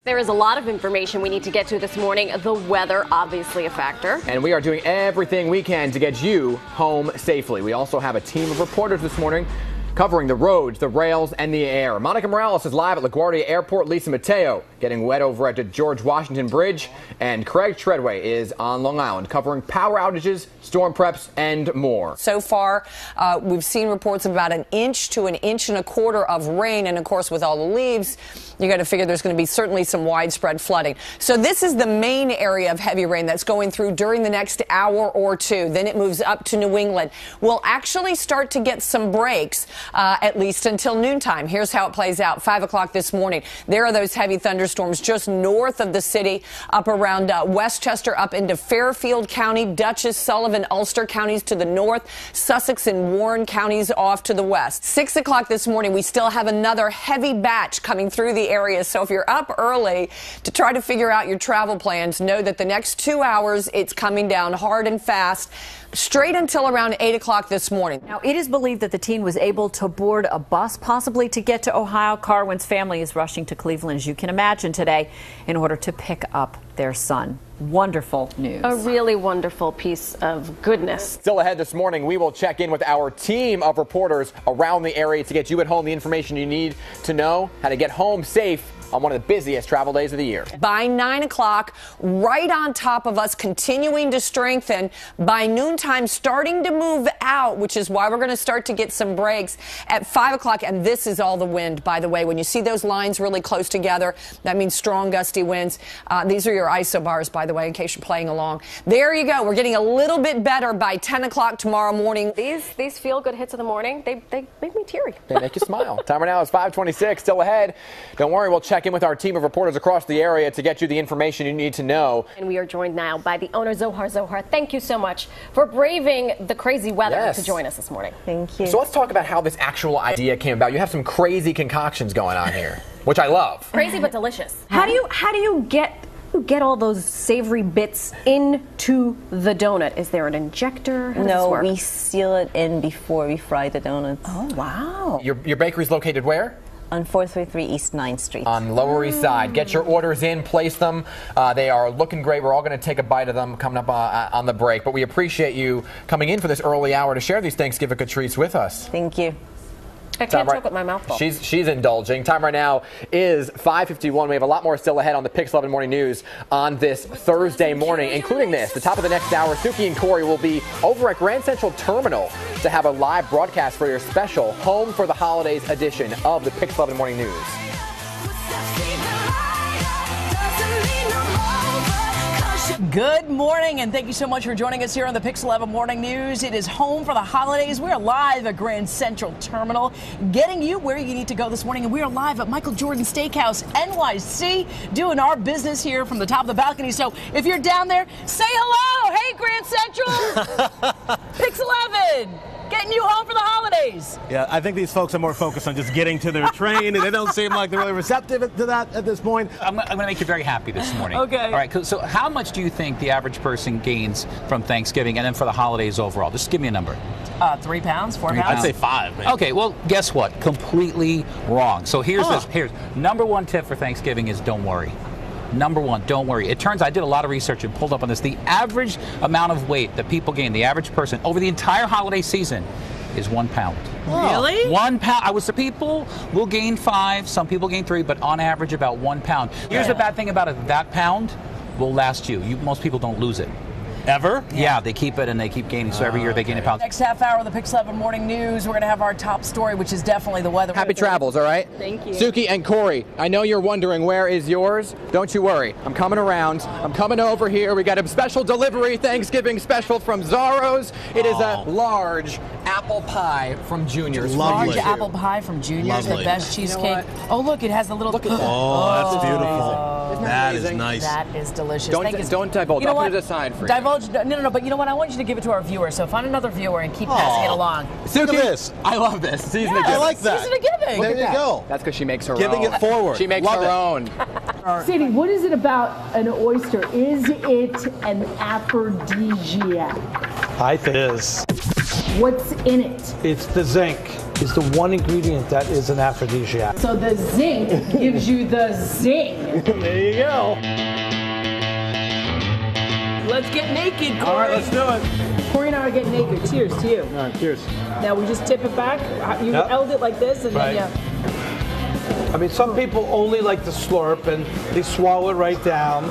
There is a lot of information we need to get to this morning. The weather, obviously a factor. And we are doing everything we can to get you home safely. We also have a team of reporters this morning covering the roads, the rails, and the air. Monica Morales is live at LaGuardia Airport. Lisa Mateo getting wet over at the George Washington Bridge. And Craig Treadway is on Long Island covering power outages, storm preps, and more. So far, we've seen reports of about 1 inch to 1.25 inches of rain. And, of course, with all the leaves, you got to figure there's going to be certainly some widespread flooding. So this is the main area of heavy rain that's going through during the next hour or two. Then it moves up to New England. We'll actually start to get some breaks, at least until noontime. Here's how it plays out. 5 o'clock this morning. There are those heavy thunderstorms just north of the city, up around Westchester, up into Fairfield County, Dutchess, Sullivan, Ulster counties to the north, Sussex and Warren counties off to the west. 6 o'clock this morning, we still have another heavy batch coming through the area. So if you're up early to try to figure out your travel plans, know that the next 2 hours, it's coming down hard and fast, straight until around 8 o'clock this morning. Now, it is believed that the teen was able to board a bus, possibly to get to Ohio. Carwin's family is rushing to Cleveland, as you can imagine, today in order to pick up their son. Wonderful news. A really wonderful piece of goodness. Still ahead this morning, we will check in with our team of reporters around the area to get you at home the information you need to know how to get home safe on one of the busiest travel days of the year. By 9 o'clock, right on top of us, continuing to strengthen. By noontime, starting to move out, which is why we're going to start to get some breaks at 5 o'clock. And this is all the wind, by the way. When you see those lines really close together, that means strong gusty winds. These are your isobars, by the way, in case you're playing along. There you go. We're getting a little bit better by 10 o'clock tomorrow morning. These feel-good hits of the morning, they make me teary. They make you smile. Timer now is 5:26. Still ahead. Don't worry, we'll check in with our team of reporters across the area to get you the information you need to know. And we are joined now by the owner, Zohar. Zohar, thank you so much for braving the crazy weather to join us this morning. Thank you. So let's talk about how this actual idea came about. You have some crazy concoctions going on here, which I love. Crazy but delicious. How do you get all those savory bits into the donut? Is there an injector? How does this work? We seal it in before we fry the donuts. Oh, wow. Your bakery's located where? On 433 East 9th Street. On Lower East Side. Get your orders in, place them. They are looking great. We're all going to take a bite of them coming up on the break. But we appreciate you coming in for this early hour to share these Thanksgiving treats with us. Thank you. I can't talk with my mouth full. She's indulging. Time right now is 5:51. We have a lot more still ahead on the PIX11 Morning News on this Thursday morning, including this. The top of the next hour, Suki and Corey will be over at Grand Central Terminal to have a live broadcast for your special Home for the Holidays edition of the PIX11 Morning News. Good morning, and thank you so much for joining us here on the PIX11 Morning News. It is Home for the Holidays. We are live at Grand Central Terminal, getting you where you need to go this morning. And we are live at Michael Jordan Steakhouse, NYC, doing our business here from the top of the balcony. So if you're down there, say hello. Hey, Grand Central. PIX11. Getting you home for the holidays. Yeah, I think these folks are more focused on just getting to their train, and they don't seem like they're really receptive to that at this point. I'm going to make you very happy this morning. Okay. All right, so how much do you think the average person gains from Thanksgiving and then for the holidays overall? Just give me a number. 3 pounds, 4 pounds? I'd say 5. Maybe. Okay, well, guess what? Completely wrong. So here's number one tip for Thanksgiving is don't worry. Number one, don't worry. It turns out I did a lot of research and pulled up on this. The average amount of weight that people gain, the average person, over the entire holiday season is 1 pound. Really? 1 pound. I would say people will gain 5, some people gain 3, but on average about 1 pound. Here's the bad thing about it. That pound will last you. Most people don't lose it. Ever? Yeah, they keep it and they keep gaining. So every year they gain a pound. Next half hour of the PIX11 Morning News, we're going to have our top story, which is definitely the weather. Happy travels, all right? Thank you. Suki and Corey, I know you're wondering where is yours. Don't you worry. I'm coming around. I'm coming over here. We got a special delivery, Thanksgiving special from Zorro's. It is a large apple pie from Junior's. Lovely. Large apple pie from Junior's, the best cheesecake. Oh, look, it has the little... Look at that. Oh, that's beautiful. Isn't That amazing? is nice. That is delicious. Don't divulge. I'll put it aside for you. Divulge. No. But you know what? I want you to give it to our viewers. So find another viewer and keep passing it along. Suki, Look at this. I love this. Season of I giving. like that. Season of giving. There you go. That's because she makes her own. Giving it forward. She makes Love her it. own. Sadie, what is it about an oyster? Is it an aphrodisiac? I think it is. What's in it? It's the zinc. is the one ingredient that is an aphrodisiac. So the zinc gives you the zing. There you go. Let's get naked, Corey. All right, let's do it. Corey and I are getting naked. Cheers to you. All right, cheers. Now we just tip it back. You held it like this, and Right. then I mean, some people only like to slurp and they swallow it right down.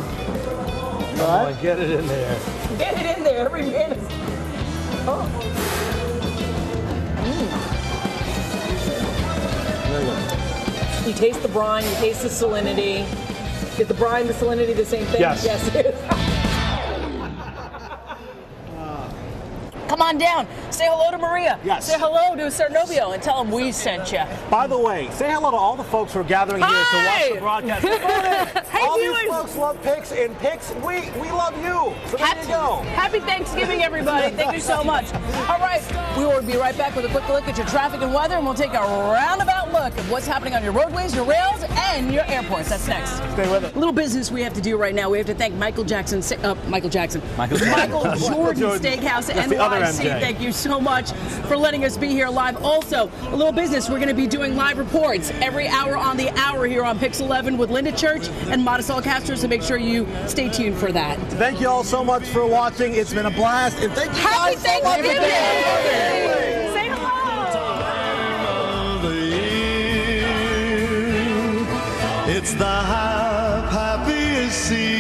Oh, get it in there. get it in there every minute. Oh. You taste the brine, you taste the salinity. Is the brine, the salinity the same thing? Yes. Yes, it is. Come on down. Say hello to Maria. Yes. Say hello to Cernobio and tell him we sent you. By the way, say hello to all the folks who are gathering here to watch the broadcast. Hey, all viewers. these folks love PIX, and PIX, we love you. So there you go. Happy Thanksgiving, everybody. Thank you so much. All right, we will be right back with a quick look at your traffic and weather, and we'll take a roundabout look at what's happening on your roadways, your rails, and your airports. That's next. Stay with it. Little business we have to do right now. We have to thank Michael Jordan Steakhouse That's the other NYC. MJ. Thank you so much for letting us be here live. Also, a little business. We're going to be doing live reports every hour on the hour here on PIX11 with Linda Church and Marysol Castro. So make sure you stay tuned for that. Thank you all so much for watching. It's been a blast, and thank you Happy guys so much for Thanksgiving! Thanksgiving. Say hello! It's the happiest season.